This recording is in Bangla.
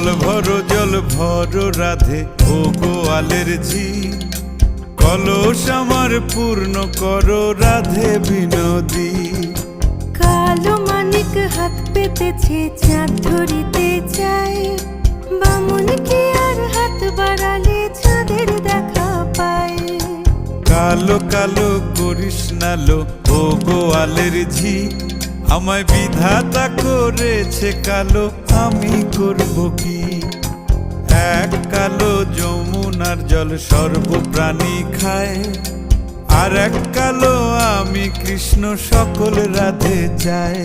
জল ভরো রাধে ও গোয়ালের ঝি, কলস আমার পূর্ণ করো রাধে বিনোদী। কালো মানিক হাত পেতেছে চাঁদ ধরিতে চায়, বামুন কি আর হাত বাড়ালে চাঁদের দেখা পায়। কালো কালো করিস নালো ও গোয়ালের ঝি, আমায় বিধাতা করেছে কালো, আমি করব কি? এক কালো যমুনার জল সর্বপ্রাণী খায়, আর এক কালো আমি কৃষ্ণ সকল রাধে চায়।